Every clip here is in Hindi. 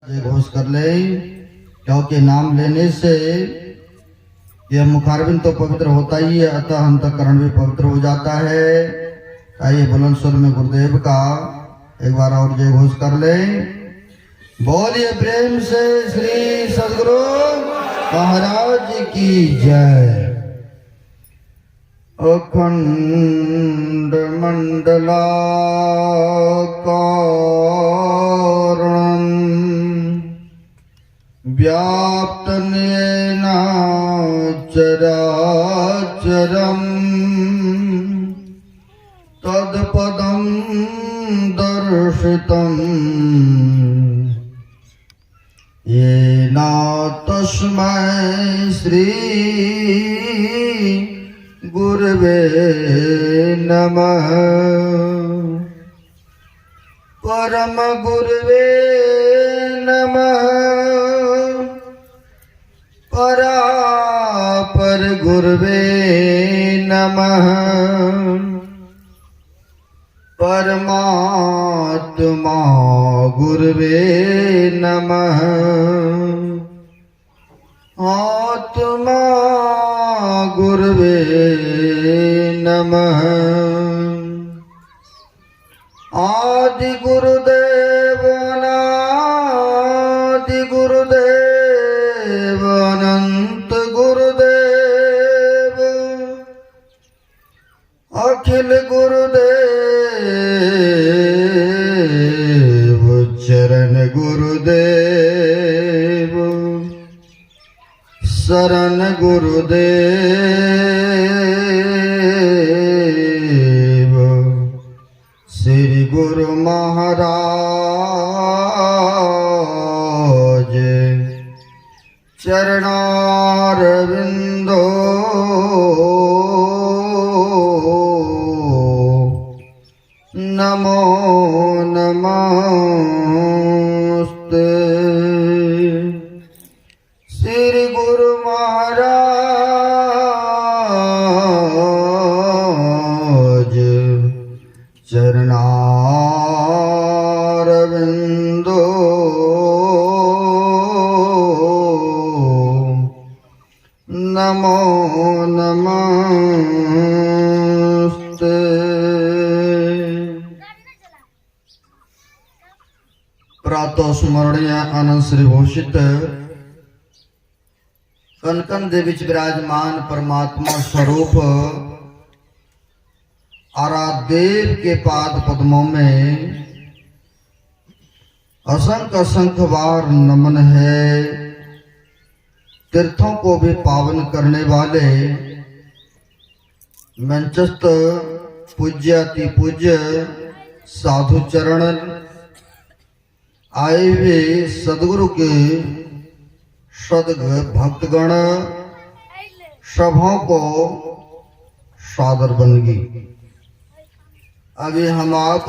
ये घोष कर ले, क्योंकि नाम लेने से यह मुखारबिंद तो पवित्र होता ही है, अतः अंतःकरण भी पवित्र हो जाता है। आइए बुलंद स्वर में गुरुदेव का एक बार और जय घोष कर ले। बोलिए प्रेम से श्री सद्गुरु महाराज की जय। अखंड मंडलाकारं व्याप्तनेन चराचरं तत्पदं दर्शितं येन तस्मै श्री गुरुवे नमः। परम गुरुवे नमः। परापर गुरुवे नमः। परमात्मा गुरुवे नमः। आत्मा गुरुवे नमः। आदि गुरुदेव अनादि गुरुदेव अनंत गुरुदेव अखिल गुरुदेव चरण गुरुदेव शरण गुरुदेव श्री गुरु महाराज चरणारविंदो नमो नमस्ते। श्री गुरु महाराज चरणारविंदो नमो नमस्ते। प्रातः स्मरणीय आनंद श्री घोषित कनकन देवी विराजमान परमात्मा स्वरूप आराध्यदेव के पाद पद्मों में असंख्य असंख्य बार नमन है। तीर्थों को भी पावन करने वाले मंचस्थ पूज्याति पूज्य साधु चरण आए हुए सदगुरु के भक्तगण सभाओं को सादर बनगी। अभी हम आप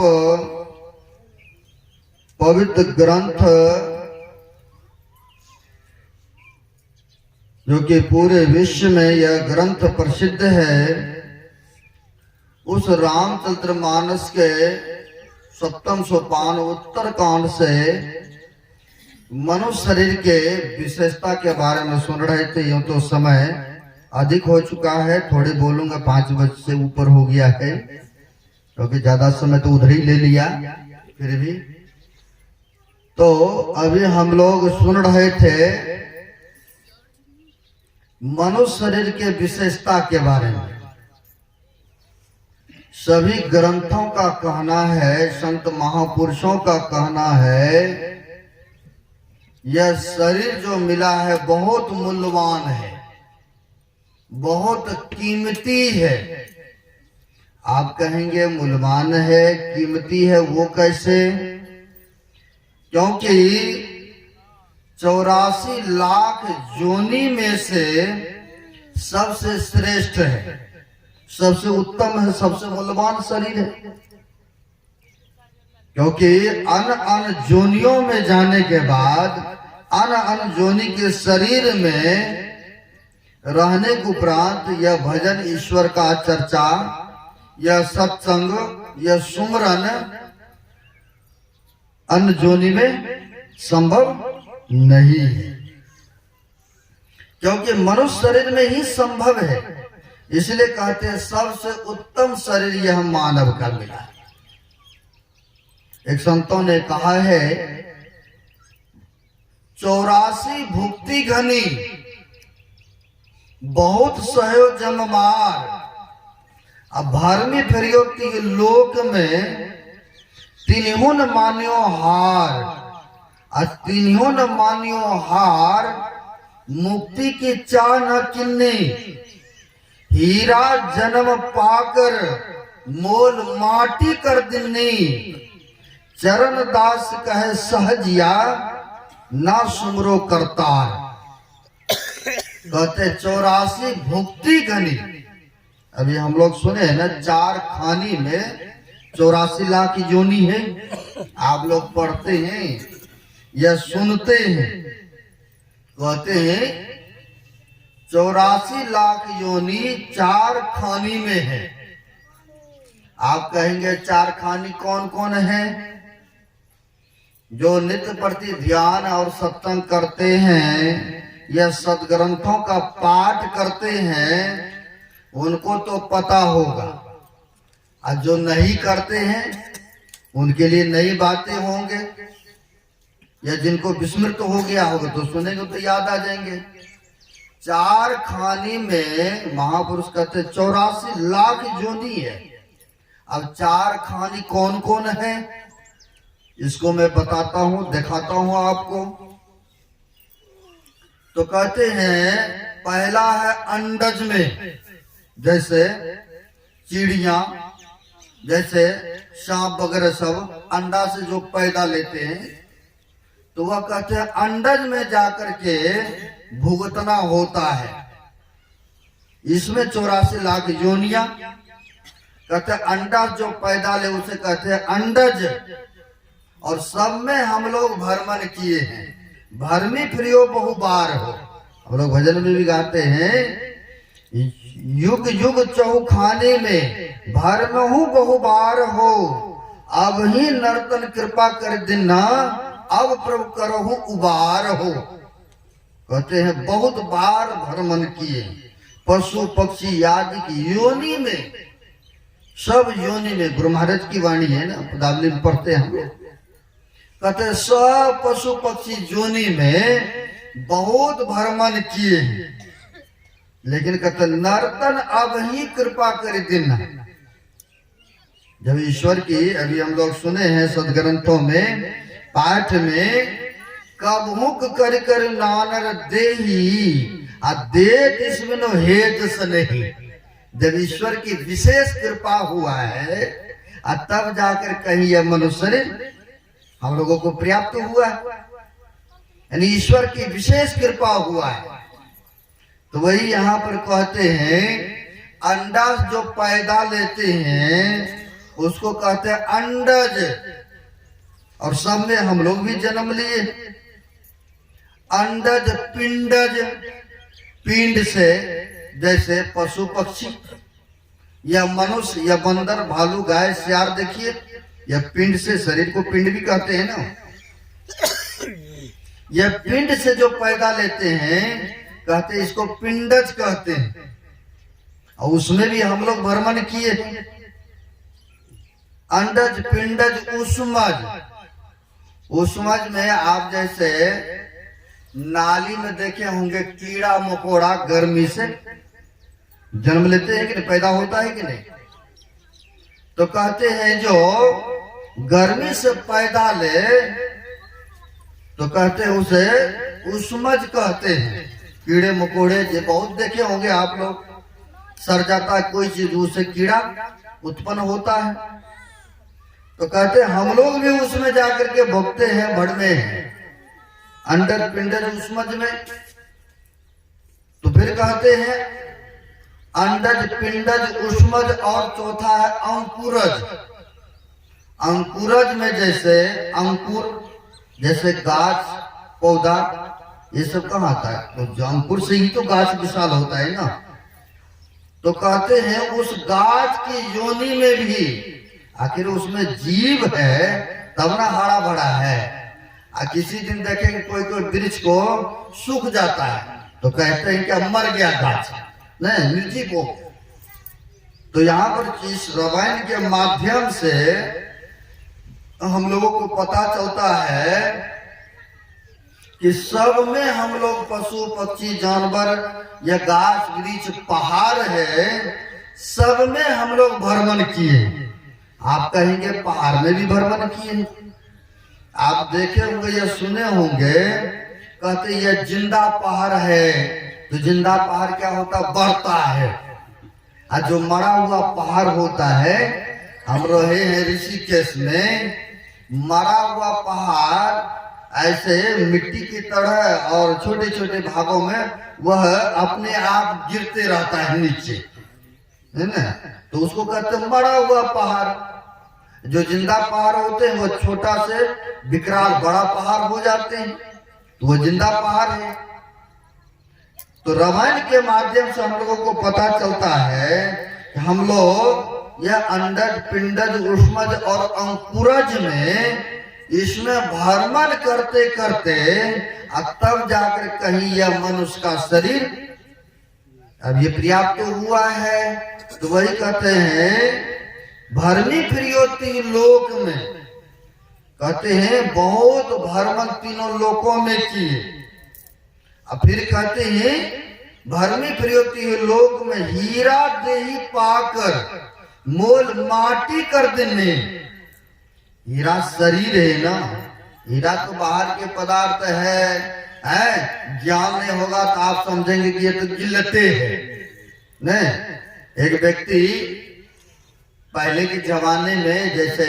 पवित्र ग्रंथ जो कि पूरे विश्व में यह ग्रंथ प्रसिद्ध है, उस रामचरितमानस के 7वें सोपान उत्तर कांड से मनुष्य शरीर के विशेषता के बारे में सुन रहे थे। यूं तो समय अधिक हो चुका है, थोड़े बोलूंगा, 5 बजे से ऊपर हो गया है, क्योंकि ज्यादा समय तो उधर ही ले लिया। फिर भी तो अभी हम लोग सुन रहे थे मनुष्य शरीर के विशेषता के बारे में। सभी ग्रंथों का कहना है, संत महापुरुषों का कहना है, यह शरीर जो मिला है बहुत मूल्यवान है, बहुत कीमती है। आप कहेंगे मूल्यवान है, कीमती है, वो कैसे? क्योंकि 84 लाख योनि में से सबसे श्रेष्ठ है, सबसे उत्तम है, सबसे मूल्यवान शरीर है। क्योंकि अन जोनियों में जाने के बाद अन जोनि के शरीर में रहने के उपरांत यह भजन, ईश्वर का चर्चा, यह सत्संग, यह सुमरन अन्न जोनि में संभव नहीं है, क्योंकि मनुष्य शरीर में ही संभव है। इसलिए कहते हैं सबसे उत्तम शरीर यह मानव का मिला। एक संतों ने कहा है 84 भुक्ति घनी बहुत सहयो जम मार। अब भारमी फिरियोती के लोक में तिन्हुन मान्यो हार, और तिन्हुन मान्यो हार मुक्ति की चाह न किन्ने। हीरा जन्म पाकर मोल माटी कर दिन्नी। चरण दास कहे सहजिया ना सुमरो करतार। कहते 84 भुक्ति घनी। अभी हम लोग सुने हैं ना 4 खानी में 84 लाख की योनि है। आप लोग पढ़ते हैं या सुनते हैं, कहते हैं 84 लाख योनि 4 खानी में है। आप कहेंगे 4 खानी कौन कौन है? जो नित्य प्रति ध्यान और सत्संग करते हैं या सदग्रंथों का पाठ करते हैं उनको तो पता होगा, और जो नहीं करते हैं उनके लिए नई बातें होंगे, या जिनको विस्मृत हो गया होगा तो सुनेंगे तो याद आ जाएंगे। 4 खानी में महापुरुष कहते 84 लाख योनि है। अब 4 खानी कौन कौन है इसको मैं बताता हूं, दिखाता हूं आपको। तो कहते हैं पहला है अंडज में, जैसे चिड़िया, जैसे सांप वगैरह सब अंडा से जो पैदा लेते हैं, तो वह कहते हैं अंडज में जाकर के भुगतना होता है। इसमें 84 लाख योनिया। कहते हैं अंडा जो पैदा ले उसे कहते हैं अंडज। और सब में हम लोग भ्रमण किए हैं। भरमी प्रियो बहु बार हो, हम लोग भजन में भी गाते हैं युग युग चौखाने में भरमहु बहु बार हो। अब ही नर्तन कृपा कर देना, अब प्रभु करहु उबार हो। कहते हैं बहुत बार भ्रमण किए, पशु पक्षी आदि की योनि में, सब योनि में। गुरु महाराज की वाणी है ना, पदावली में पढ़ते हैं हम लोग। कहते सब पशु पक्षी योनि में बहुत भ्रमण किए हैं, लेकिन कहते नर्तन अब ही कृपा कर देना। जब ईश्वर की अभी हम लोग सुने हैं सदग्रंथों में पाठ में, कब हुक कर कर नानर देही आ देत इसमें हेत से नहीं। जब ईश्वर की विशेष कृपा हुआ है तब जाकर कहीं यह मनुष्य हम लोगों को पर्याप्त हुआ है, यानी ईश्वर की विशेष कृपा हुआ है। तो वही यहाँ पर कहते हैं अंडा जो पैदा लेते हैं उसको कहते हैं अंडज। और सब में हम लोग भी जन्म लिए। अंडज पिंडज, पिंड से जैसे पशु पक्षी या मनुष्य या बंदर भालू गाय सियार देखिए, या पिंड से, शरीर को पिंड भी कहते हैं ना। यह पिंड से जो पैदा लेते हैं कहते हैं इसको पिंडज कहते हैं। और उसमें भी हम लोग भ्रमण किए। अंडज पिंडज उष्मज। उष्मज में आप जैसे नाली में देखे होंगे कीड़ा मकोड़ा गर्मी से जन्म लेते हैं कि नहीं, पैदा होता है कि नहीं। तो कहते हैं जो गर्मी से पैदा ले तो कहते हैं उसे उष्मज कहते हैं। कीड़े मकोड़े जो बहुत देखे होंगे आप लोग, सर जाता है कोई चीज उससे कीड़ा उत्पन्न होता है। तो कहते हैं हम लोग भी उसमें जाकर के भोगते हैं, भड़मे हैं, अंडर पिंडर उष्मज में। तो फिर कहते हैं अंडज पिंडज उष्मज, और चौथा है अंकुरज। अंकुरज में जैसे अंकुर, जैसे गाछ पौधा ये सब कहाँ आता है, तो जो अंकुर से ही तो गाछ विशाल होता है ना। तो कहते हैं उस गाछ की योनि में भी आखिर उसमें जीव है तब ना हरा भरा है। किसी दिन देखेंगे कोई कोई वृक्ष को सूख जाता है तो कहते हैं कि मर गया गाछ, नहीं निर्जीव हो। तो यहाँ पर इस रामायण के माध्यम से हम लोगों को पता चलता है कि सब में हम लोग पशु पक्षी जानवर या गाछ वृक्ष पहाड़ है, सब में हम लोग भ्रमण किए। आप कहेंगे पहाड़ में भी भ्रमण किए, आप देखे होंगे या सुने होंगे, कहते ये जिंदा पहाड़ है। तो जिंदा पहाड़ क्या होता, बढ़ता है। और जो मरा हुआ पहाड़ होता है, हम रहे हैं ऋषिकेश में, मरा हुआ पहाड़ ऐसे मिट्टी की तरह और छोटे छोटे भागों में वह अपने आप गिरते रहता है नीचे, है ना। तो उसको कहते हैं मरा हुआ पहाड़। जो जिंदा पहाड़ होते हैं वो छोटा से विकराल बड़ा पहाड़ हो जाते हैं, तो वो जिंदा पहाड़ है। तो रामायण के माध्यम से हम लोगों को पता चलता है कि हम लोग यह अंडज पिंडज उष्मज और अंकुरज में इसमें भ्रमण करते करते तब जाकर कहीं यह मनुष्य का शरीर अब ये पर्याप्त तो हुआ है। तो वही कहते हैं भरमी प्रियोति लोक में, कहते हैं बहुत भ्रमण तीनों लोकों में किए। अब फिर कहते हैं भरमी प्रियोति लोक में हीरा देही पाकर मोल माटी कर देने। हीरा शरीर है ना, हीरा तो बाहर के पदार्थ है। ज्ञान नहीं होगा तो आप समझेंगे कि ये तो गिलते है। नहीं, एक व्यक्ति पहले के जमाने में जैसे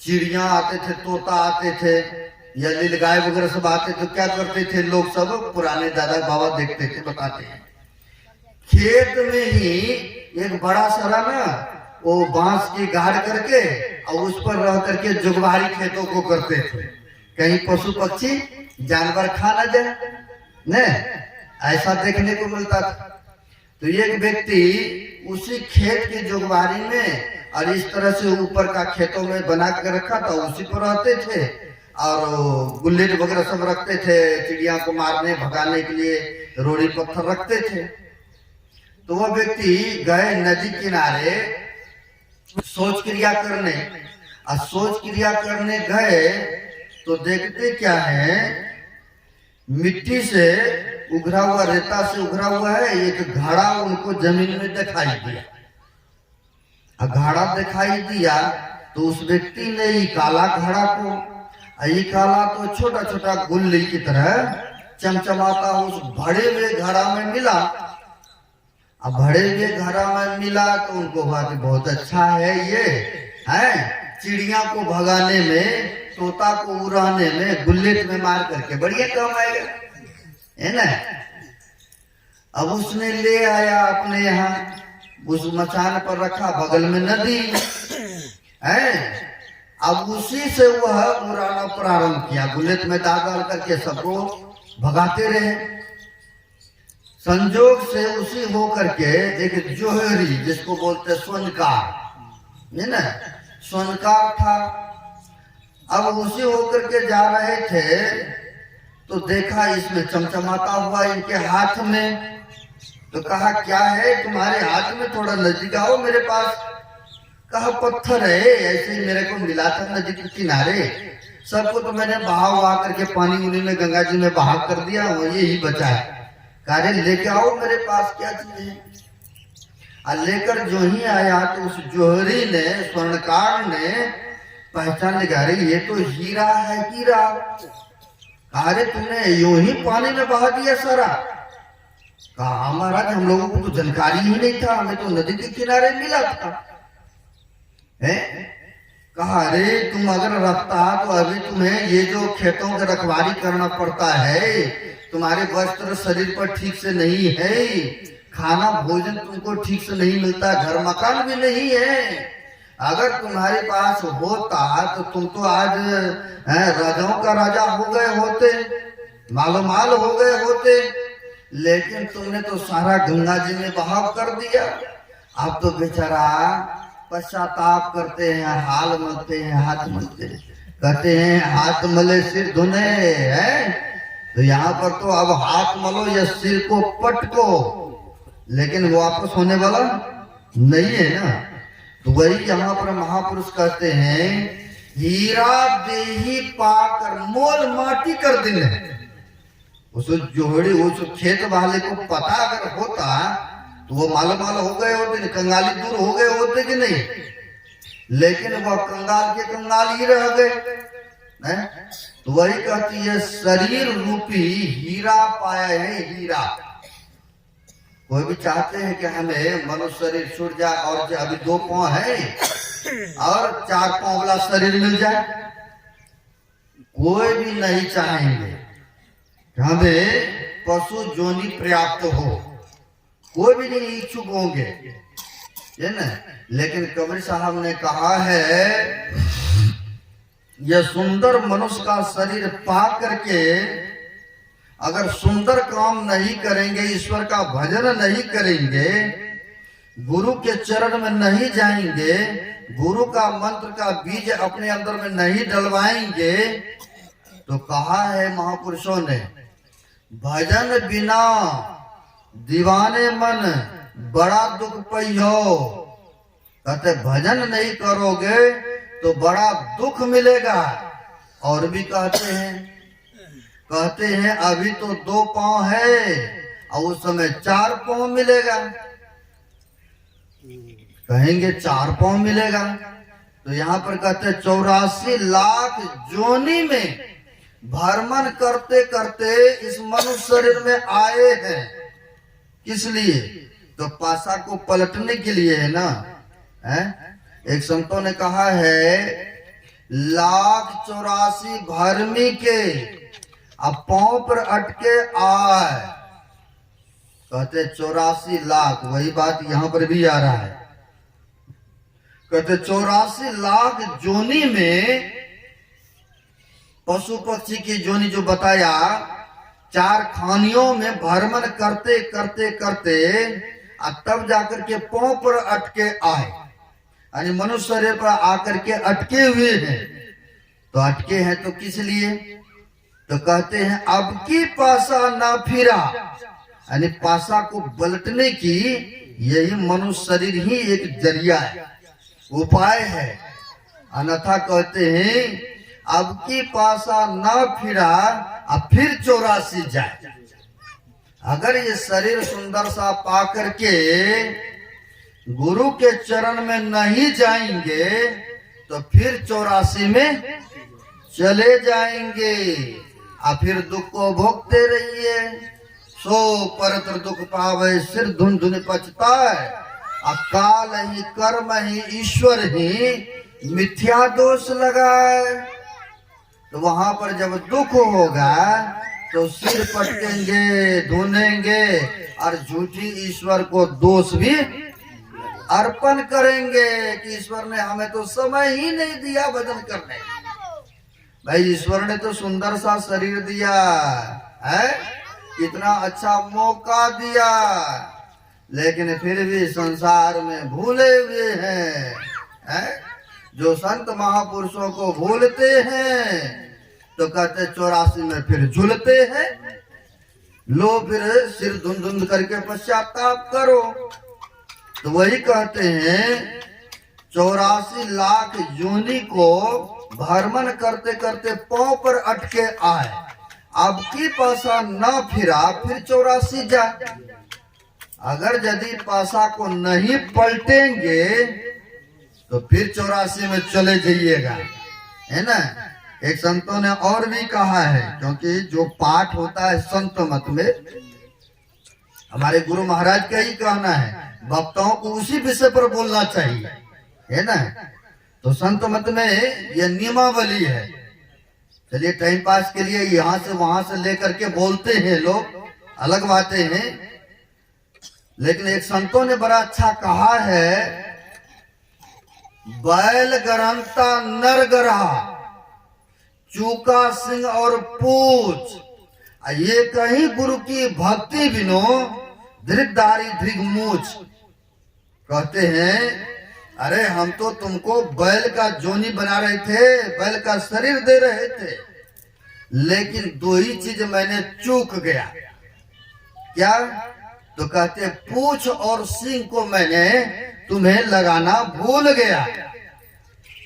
चिड़िया आते थे, तोता आते थे या नीलगाय वगैरह सब आते, तो क्या करते थे लोग, सब पुराने दादा बाबा देखते थे, बताते हैं खेत में ही एक बड़ा सारा ना वो बांस की गाड़ करके और उस पर रह करके जुगवारी खेतों को करते थे, कहीं पशु पक्षी जानवर खा ना जाए, न ऐसा देखने को मिलता था। तो एक व्यक्ति उसी खेत की जुगवारी में और इस तरह से ऊपर का खेतों में बना कर रखा था, उसी पर रहते थे और गुल्लेट वगैरह सब रखते थे, चिड़िया को मारने भगाने के लिए रोड़ी पत्थर रखते थे। तो वह व्यक्ति गए नदी किनारे सोच क्रिया करने, और सोच क्रिया करने गए तो देखते क्या है, मिट्टी से उघरा हुआ, रेता से उघरा हुआ है एक घड़ा उनको जमीन में दिखाई दिया। घड़ा दिखाई दिया तो उस व्यक्ति ने ही काला घड़ा को, ये काला तो छोटा छोटा गुल्ली की तरह चमचमाता उस भरे हुए घड़ा में मिला। अब भरे हुए घड़ा में मिला तो उनको हुआ कि बहुत अच्छा है, ये है चिड़िया को भगाने में, तोता को उड़ाने में, गुल्लेट में मार करके बढ़िया काम आएगा, है ना। अब उसने ले आया अपने यहाँ, उस मचान पर रखा, बगल में नदी है। अब उसी से वह उड़ाना प्रारंभ किया, गुल्लेट में डाल करके सबको भगाते रहे। संजोग से उसी होकर के एक जोहरी, जिसको बोलते स्वर्णकार, है ना, स्वर्णकार था। अब उसी होकर के जा रहे थे तो देखा इसमें चमचमाता हुआ इनके हाथ में, तो कहा क्या है तुम्हारे हाथ में, थोड़ा नजदीक आओ मेरे पास। कहा पत्थर है, ऐसे ही मेरे को मिला था नदी के किनारे, सबको तो मैंने बहाव आ करके पानी उन्हीं में गंगा जी में बहाव कर दिया, वो यही बचा है। कार्य लेके आओ मेरे पास, क्या चीज है। लेकर जो ही आया तो उस जोहरी ने, स्वर्णकार ने पहचान लगा रही ये तो हीरा है, हीरा। अरे तुमने यूं ही पानी में बहा दिया सारा। कहा महाराज हम लोगों को तो जानकारी ही नहीं था, हमें तो नदी के किनारे मिला था। है? कहा अरे तुम अगर रखता तो अभी तुम्हें ये जो खेतों की रखवाली करना पड़ता है, तुम्हारे वस्त्र शरीर पर ठीक से नहीं है, खाना भोजन तुमको ठीक से नहीं मिलता, घर मकान भी नहीं है। अगर तुम्हारे पास होता तो तुम तो आज राजाओं का राजा हो गए होते, मालो माल हो गए होते, लेकिन तुमने तो सारा गंगा जी में बहाव कर दिया। अब तो बेचारा पश्चाताप करते हैं, हाल मलते हैं, हाथ मलते हैं। कहते हैं हाथ मले सिर धुने है, तो यहाँ पर तो अब हाथ मलो या सिर को पटको, लेकिन वापस होने वाला नहीं है ना। तो वही यहाँ पर महापुरुष कहते हैं हीरा देही पाकर मोल माटी कर दिन है। उस जोड़ी उस खेत वाले को पता अगर होता तो वो माल हो गए होते, कंगाली दूर हो गए होते कि नहीं, लेकिन वह कंगाल के कंगाल ही रह गए। तो वही कहती है शरीर रूपी हीरा पाया है, हीरा। कोई भी चाहते हैं कि हमें मनुष्य शरीर छूट जाए और अभी 2 पांव है और 4 पांव वाला शरीर मिल जाए, कोई भी नहीं चाहेंगे। हमें पशु जोनी पर्याप्त हो, कोई भी नहीं इच्छुक होंगे, है ना। लेकिन कबीर साहब ने कहा है यह सुंदर मनुष्य का शरीर पा करके अगर सुंदर काम नहीं करेंगे, ईश्वर का भजन नहीं करेंगे, गुरु के चरण में नहीं जाएंगे, गुरु का मंत्र का बीज अपने अंदर में नहीं डलवाएंगे, तो कहा है महापुरुषों ने भजन बिना दीवाने मन बड़ा दुख पइयो। कहते भजन नहीं करोगे तो बड़ा दुख मिलेगा। और भी कहते हैं अभी तो 2 पांव है और उस समय 4 पांव मिलेगा, कहेंगे 4 पांव मिलेगा। तो यहाँ पर कहते 84 लाख जोनी में भ्रमण करते करते इस मनुष्य शरीर में आए हैं। किस लिए? तो पासा को पलटने के लिए है ना। एक संतों ने कहा है 1,84 भरमी के अब पांव पर अटके आए। कहते 84 लाख, वही बात यहाँ पर भी आ रहा है। कहते 84 लाख जोनी में पशु पक्षी की जोनी जो बताया, 4 खानियों में भ्रमण करते करते करते तब जाकर के पांव पर अटके आए, यानी मनुष्य शरीर पर आकर के अटके हुए हैं। तो अटके हैं तो किस लिए? तो कहते हैं अब की पासा ना फिरा, यानी पासा को पलटने की यही मनुष्य शरीर ही एक जरिया है, उपाय है। अन्यथा कहते हैं अब की पासा ना फिरा अब फिर 84 जाए। अगर ये शरीर सुंदर सा पा करके गुरु के चरण में नहीं जाएंगे तो फिर 84 में चले जाएंगे। और फिर दुख को भोगते रहिए। सो परत्र दुख पावे सिर धुन धुन पछताए, काल ही कर्म ही ईश्वर ही मिथ्या दोष लगाए। तो वहां पर जब दुख होगा तो सिर पटकेंगे, धुनेंगे और झूठी ईश्वर को दोष भी अर्पण करेंगे कि ईश्वर ने हमें तो समय ही नहीं दिया भजन करने। भाई ईश्वर ने तो सुंदर सा शरीर दिया है, इतना अच्छा मौका दिया, लेकिन फिर भी संसार में भूले हुए हैं। जो संत महापुरुषों को भूलते हैं तो कहते 84 में फिर झूलते हैं। लो फिर सिर धुन धुन करके पश्चाताप करो। तो वही कहते हैं 84 लाख योनि को भ्रमण करते करते पांव पर अटके आए, अब की पासा न फिरा फिर 84 जाए। अगर यदि पासा को नहीं पलटेंगे तो फिर 84 में चले जाइएगा, है ना। एक संतों ने और भी कहा है, क्योंकि जो पाठ होता है संत मत में, हमारे गुरु महाराज का ही कहना है, भक्तों को उसी विषय पर बोलना चाहिए, है ना। तो संत मत में यह नियमावली है। चलिए टाइम पास के लिए यहाँ से वहां से लेकर के बोलते हैं लोग, अलग बातें हैं, लेकिन एक संतों ने बड़ा अच्छा कहा है, बैल गरंता नर गरहा चूका सिंह और पूछ, ये कहीं गुरु की भक्ति बिनो धृगधारी धृग मूछ। कहते हैं अरे हम तो तुमको बैल का जोनी बना रहे थे, बैल का शरीर दे रहे थे, लेकिन दो ही चीज मैंने चूक गया। क्या? तो कहते पूंछ और सींग को मैंने तुम्हें लगाना भूल गया,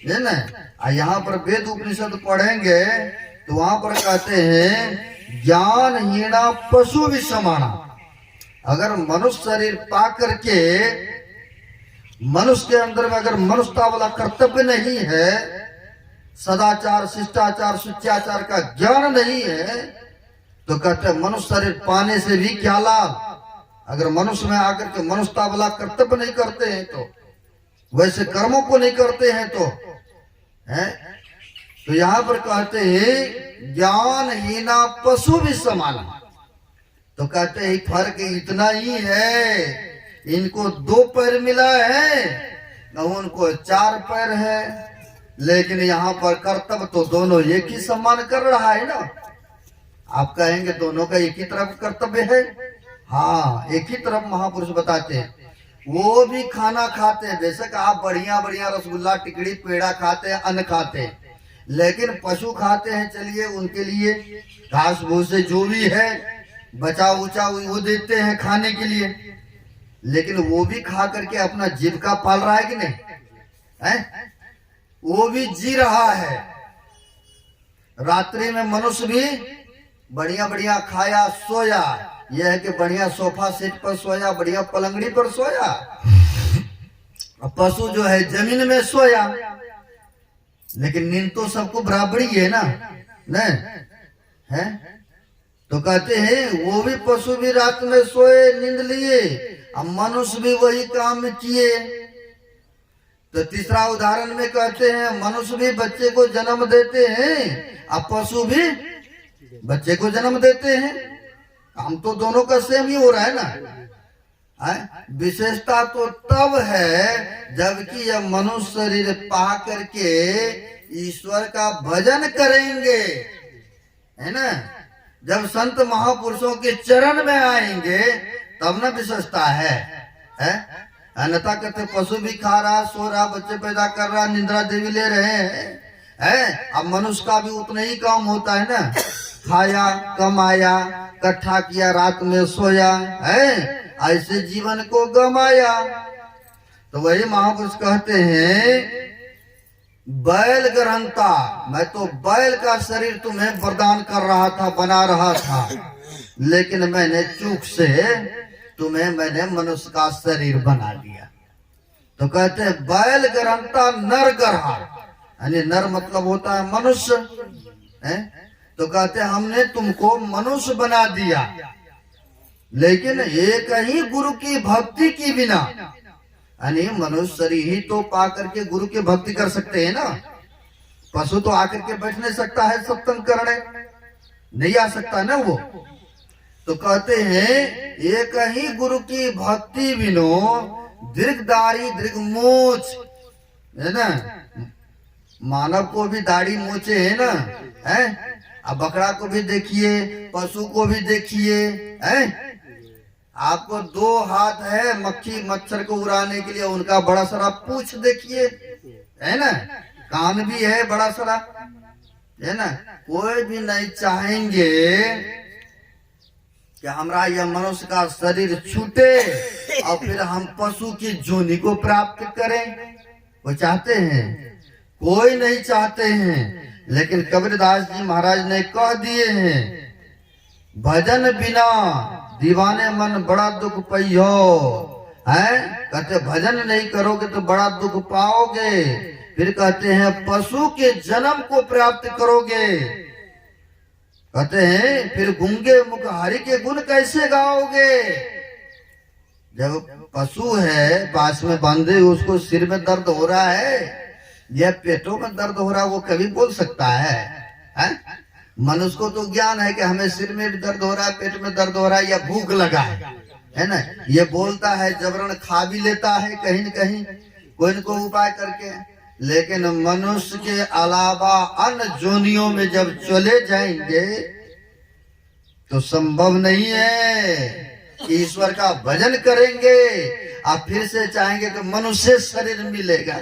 है ना। यहाँ पर वेद उपनिषद पढ़ेंगे तो वहां पर कहते हैं ज्ञानहीना पशु भी समाना। अगर मनुष्य शरीर पा करके मनुष्य के अंदर में अगर मनुष्यता वाला कर्तव्य नहीं है, सदाचार शिष्टाचार शिष्टाचार का ज्ञान नहीं है, तो कहते हैं मनुष्य शरीर पाने से भी क्या लाभ। अगर मनुष्य में आकर के मनुष्यता वाला कर्तव्य नहीं करते हैं, तो वैसे कर्मों को नहीं करते हैं, तो है। तो यहाँ पर कहते हैं ज्ञानहीना पशु भी समाना। तो कहते हैं फर्क इतना ही है, इनको 2 पैर मिला है, उनको 4 पैर है, लेकिन यहाँ पर कर्तव्य तो दोनों एक ही सम्मान कर रहा है ना। आप कहेंगे दोनों का एक ही तरफ कर्तव्य है। हाँ, एक ही तरफ महापुरुष बताते हैं। वो भी खाना खाते हैं, बेशक आप बढ़िया बढ़िया रसगुल्ला टिकड़ी पेड़ा खाते हैं, अन्न खाते हैं, लेकिन पशु खाते हैं, चलिए उनके लिए घास भूसे जो भी है बचा उचा वो देते हैं खाने के लिए, लेकिन वो भी खा करके अपना जीविका पाल रहा है कि नहीं है? वो भी जी रहा है। रात्रि में मनुष्य भी बढ़िया बढ़िया खाया सोया, यह है कि बढ़िया सोफा सेट पर सोया, बढ़िया पलंगड़ी पर सोया। पशु जो है जमीन में सोया, लेकिन नींद तो सबको बराबरी है ना, नहीं है। तो कहते हैं वो भी पशु भी रात में सोए नींद लिए, अब मनुष्य भी वही काम किए। तो तीसरा उदाहरण में कहते हैं मनुष्य भी बच्चे को जन्म देते हैं, अब पशु भी बच्चे को जन्म देते हैं। हम तो दोनों का सेम ही हो रहा है ना। विशेषता तो तब है जबकि यह मनुष्य शरीर पा करके ईश्वर का भजन करेंगे, है ना। जब संत महापुरुषों के चरण में आएंगे तब ना विशेषता है। अन्यथा कहते पशु भी खा रहा, सो रहा, बच्चे पैदा कर रहा, निंद्रा देवी ले रहे हैं। अब मनुष्य का भी उतना ही काम होता है ना, खाया कमाया इकट्ठा किया, रात में सोया, है ऐसे जीवन को गमाया। तो वही महापुरुष कहते हैं बैल ग्रहणता, मैं तो बैल का शरीर तुम्हें वरदान कर रहा था, बना रहा था, लेकिन मैंने चूक से तुम्हें मैंने मनुष्य का शरीर बना दिया। तो कहते हैं बैल ग्रहणता नर ग्रहा, यानी नर मतलब होता है मनुष्य, है। तो कहते हैं हमने तुमको मनुष्य बना दिया, लेकिन एक ही गुरु की भक्ति की बिना, यानी मनुष्य शरीर ही तो पा करके गुरु की भक्ति कर सकते हैं ना। पशु तो आकर के बैठ नहीं सकता है सत्संग करने, नहीं आ सकता ना वो। तो कहते हैं एक ही गुरु की भक्ति बिनो दीर्घदारी दीर्घ मूछ, है ना। मानव को भी दाढ़ी मूछे है ना, है। अब बकरा को भी देखिए, पशु को भी देखिए, है। आपको 2 हाथ है मक्खी मच्छर को उड़ाने के लिए, उनका बड़ा सारा पूंछ देखिए, है ना। कान भी है बड़ा सारा, है ना। कोई भी नहीं चाहेंगे कि हमारा यह मनुष्य का शरीर छूटे और फिर हम पशु की जोनी को प्राप्त करें। वो चाहते हैं? कोई नहीं चाहते हैं। लेकिन कबीरदास जी महाराज ने कह दिए हैं भजन बिना दीवाने मन बड़ा दुख पइयो, है। कहते भजन नहीं करोगे तो बड़ा दुख पाओगे। फिर कहते हैं पशु के जन्म को प्राप्त करोगे। कहते हैं फिर गूंगे मुख हरि के गुण कैसे गाओगे। जब पशु है पास में बांधे, उसको सिर में दर्द हो रहा है या पेटों में दर्द हो रहा है, वो कभी बोल सकता है? मनुष्य को तो ज्ञान है कि हमें सिर में भी दर्द हो रहा है, पेट में दर्द हो रहा है या भूख लगा है ना। ये बोलता है, जबरन खा भी लेता है कहीं न कहीं कोई न कोई उपाय करके। लेकिन मनुष्य के अलावा अन्य जोनियों में जब चले जाएंगे तो संभव नहीं है। कि ईश्वर का भजन करेंगे आप फिर से चाहेंगे कि मनुष्य शरीर मिलेगा,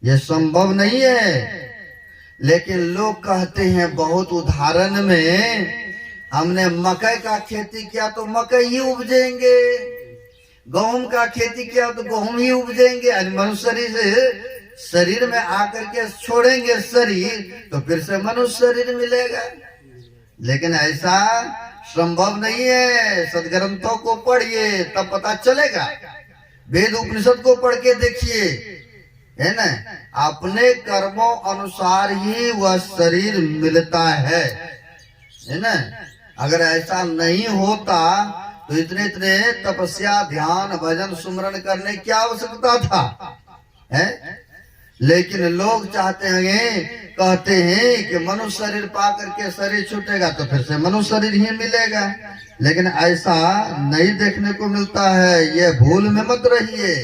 यह संभव नहीं है। लेकिन लोग कहते हैं बहुत उदाहरण में, हमने मकई का खेती किया तो मकई ही उपजेंगे, गेहूं का खेती किया तो गेहूं ही उपजेंगे। मनुष्य शरीर में आकर के छोड़ेंगे शरीर तो फिर से मनुष्य शरीर मिलेगा। लेकिन ऐसा संभव नहीं है। सदग्रंथों को पढ़िए तब पता चलेगा, वेद उपनिषद को पढ़ के देखिए, है ना, अपने कर्मों अनुसार ही वह शरीर मिलता है ना। अगर ऐसा नहीं होता तो इतने इतने तपस्या ध्यान भजन सुमरण करने की आवश्यकता था, है? लेकिन लोग चाहते हैं, कहते हैं कि मनुष्य शरीर पा करके शरीर छूटेगा तो फिर से मनुष्य शरीर ही मिलेगा। लेकिन ऐसा नहीं देखने को मिलता है, ये भूल में मत रहिए।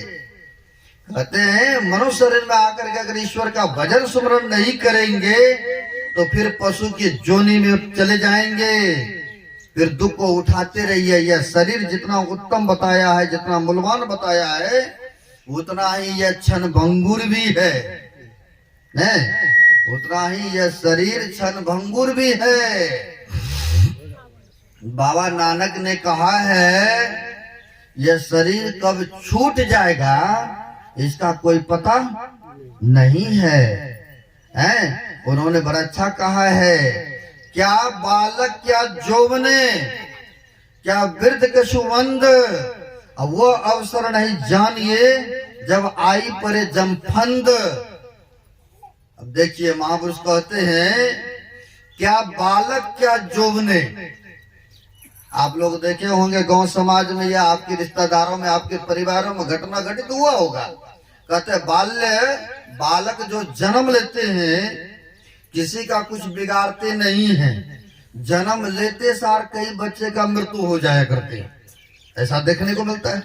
कहते हैं मनुष्य शरीर में आकर के अगर ईश्वर का भजन सुमरण नहीं करेंगे तो फिर पशु की जोनी में चले जाएंगे, फिर दुख को उठाते रहिए। यह शरीर जितना उत्तम बताया है, जितना मूल्यवान बताया है, उतना ही यह क्षण भंगुर भी है, उतना ही यह शरीर क्षण भंगुर भी है। बाबा नानक ने कहा है यह शरीर कब छूट जाएगा इसका कोई पता नहीं है, उन्होंने बड़ा अच्छा कहा है, क्या बालक क्या जौवने क्या वृद्ध कशुवंद, अब वो अवसर नहीं जानिए जब आई परे जमफंद। अब देखिए महापुरुष कहते हैं क्या बालक क्या जौवने। आप लोग देखे होंगे गांव समाज में या आपके रिश्तेदारों में, आपके परिवारों में घटना घटित हुआ होगा। कहते बालक जो जन्म लेते हैं किसी का कुछ बिगाड़ते नहीं हैं, जन्म लेते सार कई बच्चे का मृत्यु हो जाया करते हैं, ऐसा देखने को मिलता है।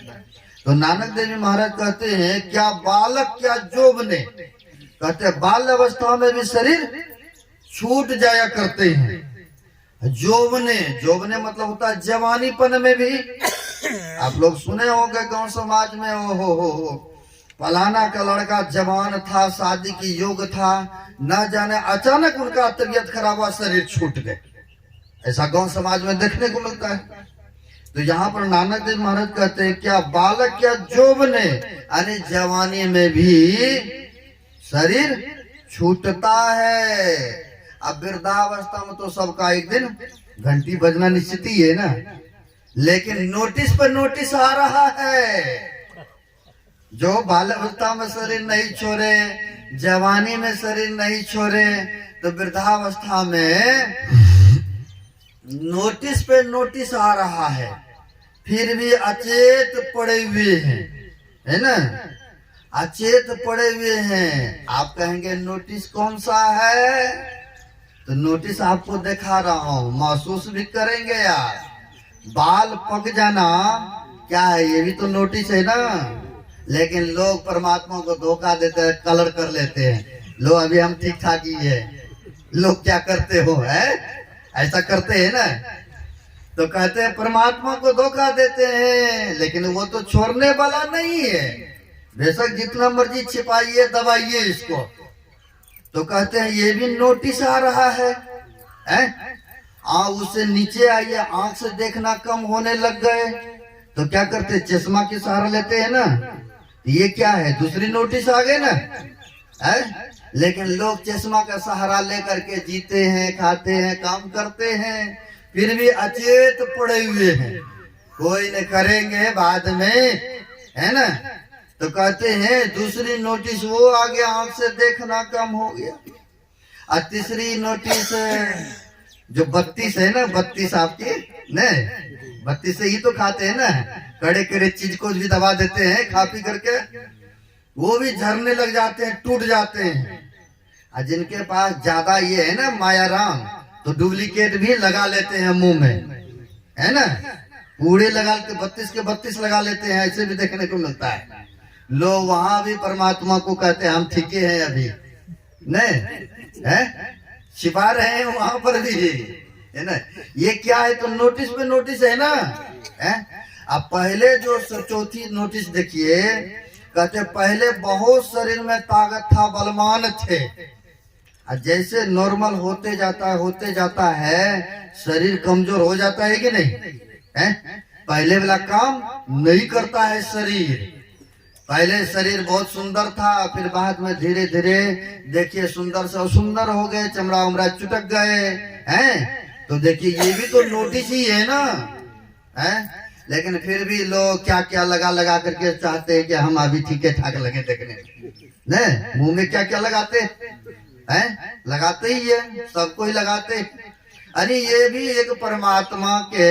तो नानक देव जी महाराज कहते हैं क्या बालक क्या जौवने, कहते बाल अवस्था में भी शरीर छूट जाया करते हैं। जौवने मतलब होता है जवानीपन में भी। आप लोग सुने होंगे गांव समाज में, ओ हो फलाना का लड़का जवान था, शादी की योग था, न जाने अचानक उनका तबीयत खराब हुआ, शरीर छूट गए, ऐसा गांव समाज में देखने को मिलता है। तो यहाँ पर नानक देव महाराज कहते हैं क्या बालक क्या जौवने, यानी जवानी में भी शरीर छूटता है। अब वृद्धावस्था में तो सबका एक दिन घंटी बजना निश्चित ही है ना, लेकिन नोटिस पर नोटिस आ रहा है। जो बाल्यावस्था में शरीर नहीं छोड़े, जवानी में शरीर नहीं छोड़े, तो वृद्धावस्था में नोटिस पे नोटिस आ रहा है, फिर भी अचेत पड़े हुए हैं, है ना, अचेत पड़े हुए हैं। आप कहेंगे नोटिस कौन सा है, तो नोटिस आपको दिखा रहा हूं, महसूस भी करेंगे यार। बाल पक जाना क्या है, ये भी तो नोटिस है ना। लेकिन लोग परमात्मा को धोखा देते हैं, कलर कर लेते हैं। लो अभी हम ठीक ठाक ही है, लोग क्या करते हो, है ऐसा करते हैं ना। तो कहते हैं परमात्मा को धोखा देते हैं, लेकिन वो तो छोड़ने वाला नहीं है, बेशक जितना मर्जी छिपाइए दबाइए इसको। तो कहते हैं ये भी नोटिस आ रहा है, उससे नीचे आइए, आंख से देखना कम होने लग गए, तो क्या करते, चश्मा की सहारा लेते हैं ना। ये क्या है, दूसरी नोटिस आ गए ना, है? लेकिन लोग चश्मा का सहारा लेकर के जीते हैं, खाते हैं, काम करते हैं, फिर भी अचेत पड़े हुए हैं, कोई न करेंगे बाद में, है ना। तो कहते हैं दूसरी नोटिस वो आ गया, आंख से देखना कम हो गया। और तीसरी नोटिस जो 32 है ना, 32 आपके नहीं, 32 से ही तो खाते हैं ना, कड़े कड़े चीज को भी दबा देते हैं, खा पी करके वो भी झरने लग जाते हैं, टूट जाते हैं। और जिनके पास ज्यादा ये है ना माया राम, तो डुप्लीकेट भी लगा लेते हैं मुंह में, है ना, पूरे लगा के 32 के 32 लगा लेते हैं, ऐसे भी देखने को मिलता है। लोग वहां भी परमात्मा को कहते हैं हम ठीके हैं अभी, नहीं है, छिपा रहे हैं वहां पर भी, है ना। ये क्या है, तो नोटिस पे नोटिस है ना, है। अब पहले जो चौथी नोटिस देखिए, कहते पहले बहुत शरीर में ताकत था, बलवान थे, और जैसे नॉर्मल होते जाता है शरीर कमजोर हो जाता है कि नहीं है? पहले वाला काम नहीं करता है शरीर। पहले शरीर बहुत सुंदर था, फिर बाद में धीरे धीरे देखिए सुंदर से सुंदर हो गए, चमड़ा उमड़ा चुटक गए हैं। तो देखिए ये भी तो नोटिस ही है ना, है? लेकिन फिर भी लोग क्या क्या लगा करके चाहते हैं कि हम अभी ठीक ठाक लगे देखने, नहीं मुंह में क्या क्या लगाते हैं, लगाते ही है, सबको ही लगाते। अरे ये भी एक परमात्मा के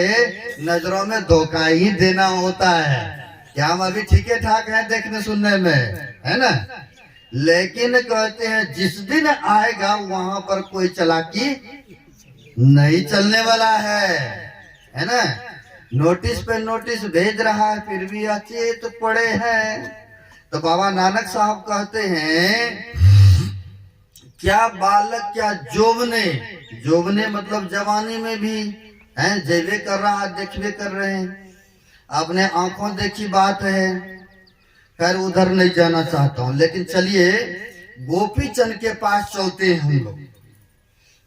नजरों में धोखा ही देना होता है कि हम अभी ठीक ठाक हैं देखने सुनने में, है ना। लेकिन कहते हैं जिस दिन आएगा वहां पर कोई चालाकी नहीं चलने वाला है ना। नोटिस पे नोटिस भेज रहा है, फिर भी अचेत पड़े हैं। तो बाबा नानक साहब कहते हैं क्या बालक क्या जोबने मतलब जवानी में भी हैं, जेबे कर रहा, देखबे कर रहे हैं, अपने आंखों देखी बात है। खैर उधर नहीं जाना चाहता हूं, लेकिन चलिए गोपी चंद के पास चलते हैं हम लोग।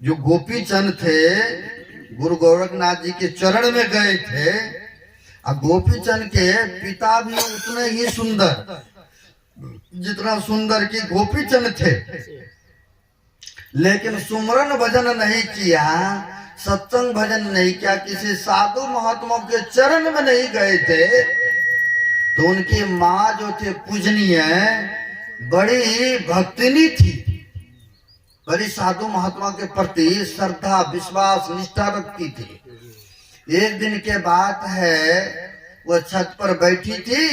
जो गोपी चंद थे गुरु गोरखनाथ जी के चरण में गए थे, और गोपी चंद के पिता भी उतने ही सुंदर, जितना सुंदर कि गोपी चंद थे, लेकिन सुमरन भजन नहीं किया, सत्संग भजन नहीं किया, किसी साधु महात्मा के चरण में नहीं गए थे। तो उनकी माँ जो थे पूजनीय, बड़ी भक्तिनी थी, बड़ी साधु महात्मा के प्रति श्रद्धा विश्वास निष्ठा रखती थी। एक दिन के बात है, वो छत पर बैठी थी,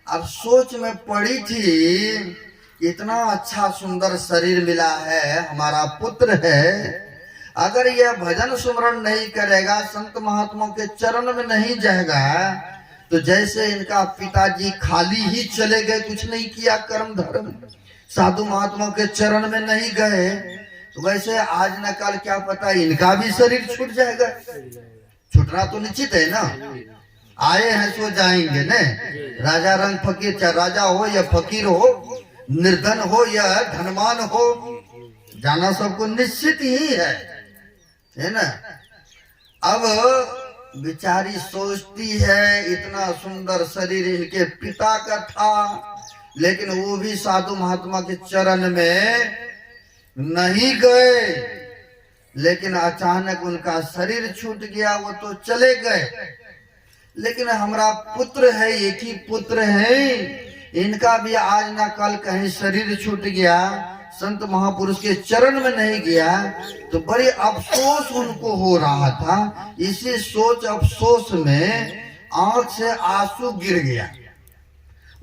अब सोच में पड़ी थी, इतना अच्छा सुंदर शरीर मिला है, हमारा पुत्र है, अगर यह भजन सुमरण नहीं करेगा, संत महात्मा के चरण में नहीं जाएगा, तो जैसे इनका पिताजी खाली ही चले गए, कुछ नहीं किया कर्म धर्म, साधु महात्मा के चरण में नहीं गए, तो वैसे आज न कल क्या पता इनका भी शरीर छूट जाएगा। छूटना तो निश्चित है ना, आए हैं सो जाएंगे न। राजा रंग फकीर, चाहे राजा हो या फकीर हो, निर्धन हो या धनवान हो, जाना सबको निश्चित ही है ना। अब बेचारी सोचती है इतना सुंदर शरीर इनके पिता का था, लेकिन वो भी साधु महात्मा के चरण में नहीं गए, लेकिन अचानक उनका शरीर छूट गया, वो तो चले गए, लेकिन हमारा पुत्र है, एक ही पुत्र है, इनका भी आज ना कल कहीं शरीर छूट गया, संत महापुरुष के चरण में नहीं गया, तो बड़ी अफसोस उनको हो रहा था। इसी सोच अफसोस में आंख से आंसू गिर गया।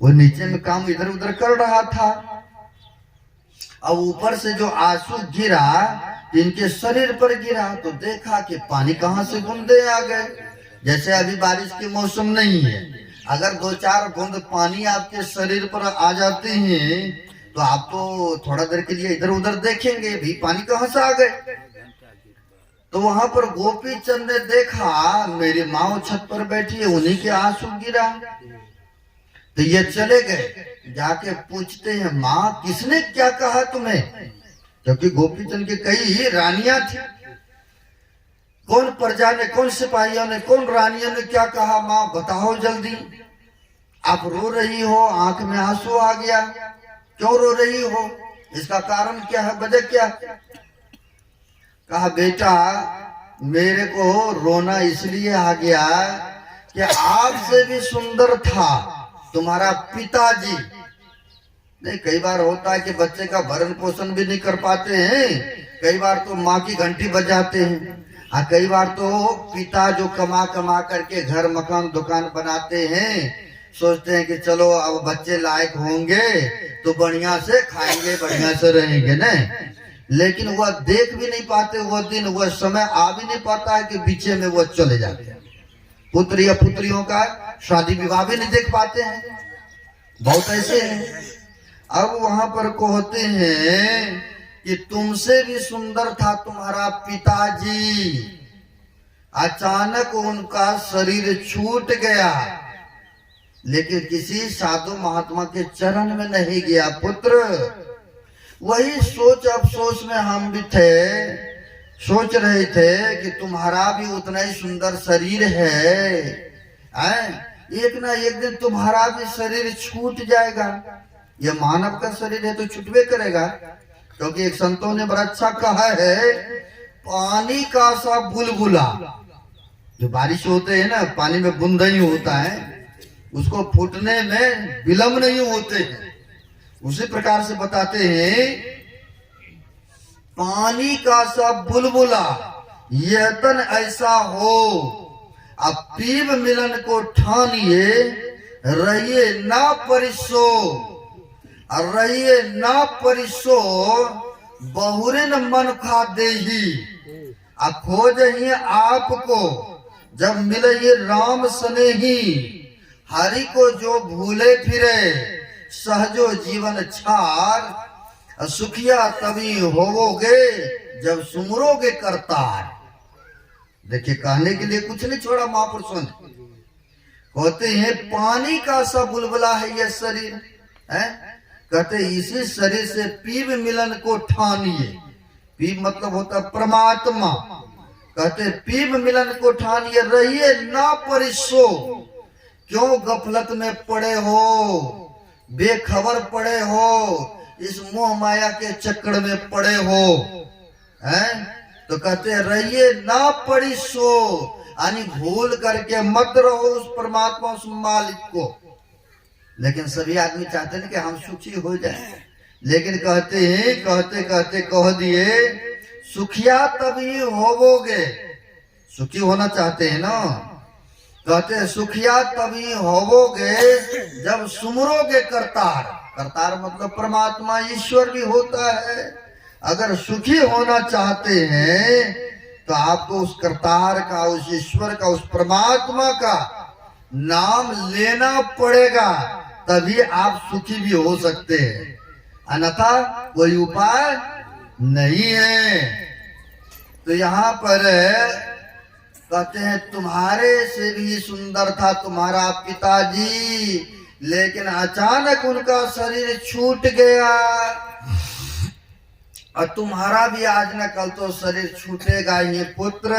वो नीचे में काम इधर उधर कर रहा था, अब ऊपर से जो आंसू गिरा इनके शरीर पर गिरा, तो देखा कि पानी कहां से बूंदे आ गए। जैसे अभी बारिश के मौसम नहीं है, अगर 2-4 बूंद पानी आपके शरीर पर आ जाते हैं तो आप तो थोड़ा देर के लिए इधर उधर देखेंगे, भी पानी कहां से आ गए। तो वहां पर गोपी चंद ने देखा मेरी माँ छत पर बैठी है, उन्हीं के आंसू गिरा। तो ये चले गए, जाके पूछते हैं माँ किसने क्या कहा तुम्हें, क्योंकि गोपी चंद की कई रानियां थी, कौन प्रजा ने, कौन सिपाहियों ने, कौन रानियों ने क्या कहा, माँ बताओ जल्दी, आप रो रही हो, आंख में आंसू आ गया, क्यों रो रही हो, इसका कारण क्या है, वजह क्या। कहा बेटा मेरे को रोना इसलिए आ गया कि आपसे भी सुंदर था तुम्हारा पिताजी। नहीं, कई बार होता है कि बच्चे का भरण पोषण भी नहीं कर पाते हैं, कई बार तो माँ की घंटी बजाते हैं, और कई बार तो पिता जो कमा कमा करके घर मकान दुकान बनाते हैं, सोचते हैं कि चलो अब बच्चे लायक होंगे तो बढ़िया से खाएंगे, बढ़िया से रहेंगे न, लेकिन वह देख भी नहीं पाते, वह दिन वह समय आ भी नहीं पाता है कि पीछे में वह चले जाते हैं। पुत्र या पुत्रियों का शादी विवाह भी नहीं देख पाते हैं, बहुत ऐसे हैं। अब वहां पर कहते हैं कि तुमसे भी सुंदर था तुम्हारा पिताजी, अचानक उनका शरीर छूट गया, लेकिन किसी साधु महात्मा के चरण में नहीं गया। पुत्र, वही सोच अफसोस में हम भी थे, सोच रहे थे कि तुम्हारा भी उतना ही सुंदर शरीर है, एक ना एक दिन तुम्हारा भी शरीर छूट जाएगा। यह मानव का शरीर है तो छूटवे करेगा, क्योंकि एक संतों ने बड़ा अच्छा कहा है, पानी का सा बुलबुला, जो बारिश होते हैं ना, पानी में बूंद ही होता है, उसको फूटने में विलंब नहीं होते हैं। उसी प्रकार से बताते हैं, पानी का सा बुलबुला यह तन ऐसा हो, अब पीब मिलन को ठानिए, रहिए ना परिसो, और रहिए ना परिसो, बहुरिन मन खा देही, अब खोज ही आपको, जब मिले ये राम स्नेही, हरि को जो भूले फिरे, सहजो जीवन छार, सुखिया तभी होवोगे, जब सुमरोगे करतार। देखिए, कहने के लिए कुछ नहीं छोड़ा महापुरुषों ने। कहते हैं पानी का सा बुलबुला है यह शरीर, है? कहते इसी शरीर से पीब मिलन को ठानिए। पीब मतलब होता परमात्मा। कहते पीब मिलन को ठानिए, रहिए ना परिसो, क्यों गफलत में पड़े हो, बेखबर पड़े हो, इस मोह माया के चक्कर में पड़े हो, हैं? तो कहते रहिए ना परिसो, यानी भूल करके मत रहो उस परमात्मा, उस मालिक को। लेकिन सभी आदमी चाहते हैं कि हम सुखी हो जाए, लेकिन कहते हैं, कहते कहते कह दिए, सुखिया तभी होवोगे। सुखी होना चाहते हैं ना, कहते सुखिया तभी होवोगे, जब सुमरोगे करतार। करतार मतलब परमात्मा, ईश्वर भी होता है। अगर सुखी होना चाहते हैं तो आपको उस करतार का, उस ईश्वर का, उस परमात्मा का नाम लेना पड़ेगा, तभी आप सुखी भी हो सकते हैं, अन्यथा कोई उपाय नहीं है। तो यहाँ पर कहते हैं तुम्हारे से भी सुंदर था तुम्हारा पिताजी, लेकिन अचानक उनका शरीर छूट गया, और तुम्हारा भी आज न कल तो शरीर छूटेगा ही पुत्र।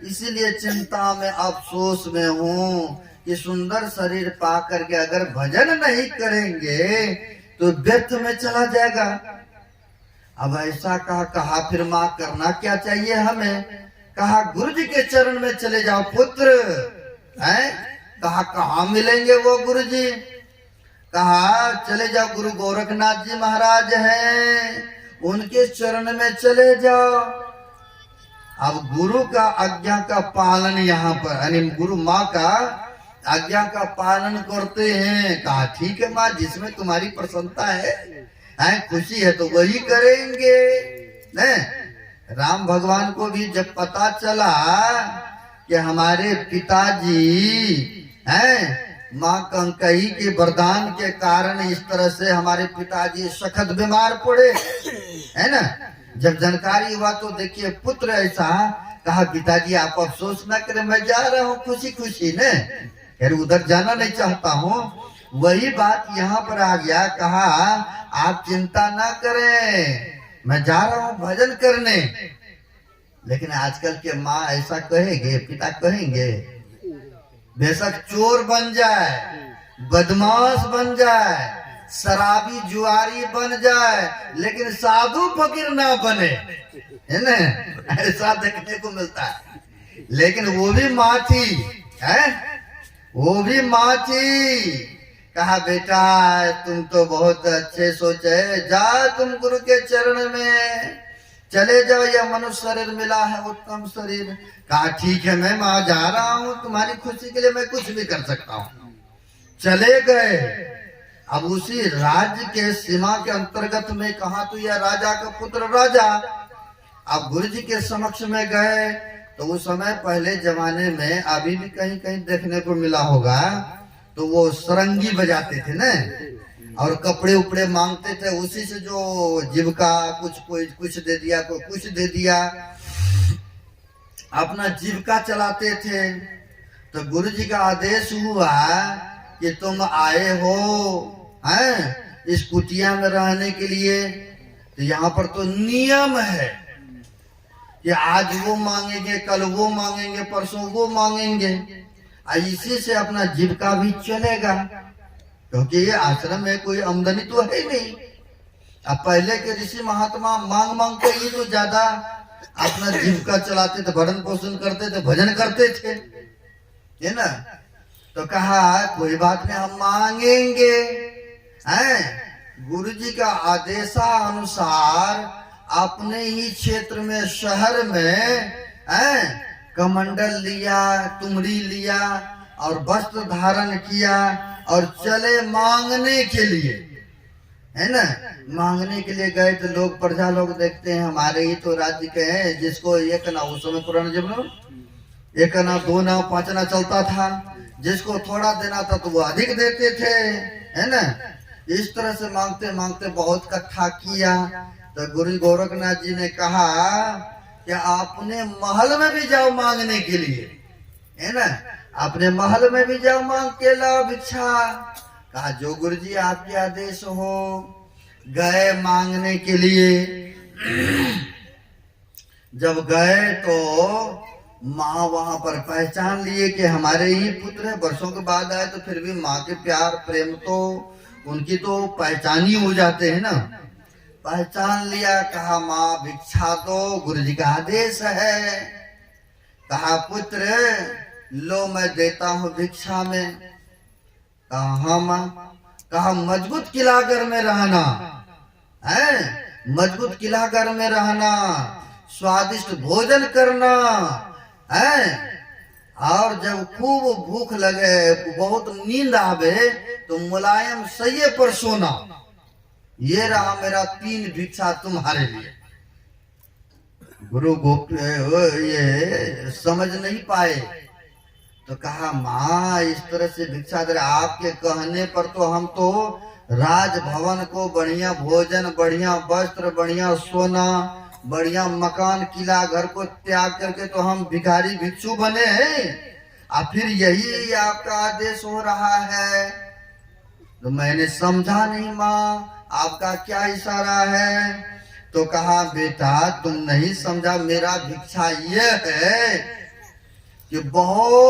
इसीलिए चिंता में, अफसोस में हूँ कि सुंदर शरीर पा करके अगर भजन नहीं करेंगे तो व्यर्थ में चला जाएगा। अब ऐसा कहा फिर माँ करना क्या चाहिए हमें? कहा गुरु जी के चरण में चले जाओ पुत्र, हैं? कहा कहाँ मिलेंगे वो गुरु जी? कहा चले जाओ, गुरु गोरखनाथ जी महाराज हैं, उनके चरण में चले जाओ। अब गुरु का आज्ञा का पालन यहाँ पर, यानी गुरु माँ का आज्ञा का पालन करते हैं। कहा ठीक है माँ, जिसमें तुम्हारी प्रसन्नता है, खुशी है तो वही करेंगे। नहीं, राम भगवान को भी जब पता चला कि हमारे पिताजी हैं, माँ कंकही के वरदान के कारण इस तरह से हमारे पिताजी सखत बीमार पड़े, है ना, जब जानकारी हुआ तो देखिए पुत्र ऐसा कहा, पिताजी आप अफसोस ना करें, मैं जा रहा हूँ खुशी खुशी ने, फिर उधर जाना नहीं चाहता हूँ। वही बात यहाँ पर आ गया, कहा आप चिंता ना करें, मैं जा रहा हूँ भजन करने। लेकिन आजकल के माँ ऐसा कहेंगे, पिता कहेंगे, बेशक चोर बन जाए, बदमाश बन जाए, शराबी जुआरी बन जाए, लेकिन साधु फकीर ना बने, है ना, ऐसा देखने को मिलता है। लेकिन वो भी माँ थी, है, वो भी माँ थी। कहा बेटा तुम तो बहुत अच्छे सोचे, जा तुम गुरु के चरण में चले जाओ, यह मनुष्य शरीर मिला है उत्तम शरीर। कहा ठीक है मैं माँ जा रहा हूँ, तुम्हारी खुशी के लिए मैं कुछ भी कर सकता हूँ। चले गए। अब उसी राज्य के सीमा के अंतर्गत में, कहा तो यह राजा का पुत्र राजा। अब गुरु जी के समक्ष में गए तो उस समय पहले जमाने में, अभी भी कहीं कहीं देखने को मिला होगा, तो वो सरंगी बजाते थे ना, और कपड़े उपड़े मांगते थे, उसी से जो जीविका, कुछ कोई कुछ दे दिया, कोई कुछ दे दिया। अपना जीविका चलाते थे। तो गुरु जी का आदेश हुआ कि तुम आए हो हैं इस कुटिया में रहने के लिए, तो यहाँ पर तो नियम है कि आज वो मांगेंगे, कल वो मांगेंगे, परसों वो मांगेंगे, इसी से अपना जीविका भी चलेगा, क्योंकि ये आश्रम में कोई आमदनी तो है नहीं। अब पहले के ऋषि महात्मा मांग मांग के ही तो ज्यादा अपना जीविका चलाते थे, भरण पोषण करते थे, भजन करते थे, है ना। तो कहा कोई बात नहीं, हम मांगेंगे, हैं गुरु जी का आदेशानुसार अपने ही क्षेत्र में, शहर में कमंडल लिया, तुमरी लिया और वस्त्र धारण किया और चले मांगने के लिए, है ना। मांगने के लिए गए तो लोग, प्रजा लोग देखते हैं हमारे ही तो राज्य के हैं, जिसको एक ना, उस समय पुराने जमाने एक ना, दो ना, पांच ना चलता था, जिसको थोड़ा देना था तो वो अधिक देते थे, है ना। इस तरह से मांगते मांगते बहुत कट्ठा किया। तो गुरु गोरखनाथ जी ने कहा कि अपने महल में भी जाओ मांगने के लिए, है ना, अपने महल में भी जाओ, मांग के लाओ भिक्षा। कहा जो गुरु जी आपके आदेश हो। गए मांगने के लिए। जब गए तो माँ वहां पर पहचान लिए कि हमारे ही पुत्र है, वर्षों के बाद आए तो फिर भी माँ के प्यार प्रेम तो उनकी तो पहचान ही हो जाते हैं ना। पहचान लिया, कहा माँ भिक्षा दो, गुरु जी का आदेश है। कहा पुत्र लो मैं देता हूँ भिक्षा में। कहा हाँ माँ। कहा मजबूत किला घर में रहना है, मजबूत किला घर में रहना, स्वादिष्ट भोजन करना है, और जब खूब भूख लगे, बहुत नींद आवे तो मुलायम सैये पर सोना। ये रहा मेरा 3 भिक्षा तुम्हारे लिए। गुरु गोप ये समझ नहीं पाए तो कहा माँ इस तरह से भिक्षा दे, आपके कहने पर तो हम तो राजभवन को बढ़िया भोजन, बढ़िया वस्त्र, बढ़िया सोना, बढ़िया मकान, किला घर को त्याग करके तो हम भिखारी भिक्षु बने हैं, और फिर यही आपका आदेश हो रहा है। तो मैंने समझा नहीं माँ आपका क्या इशारा है। तो कहा बेटा तुम नहीं समझा, मेरा भिक्षा ये है कि बहुत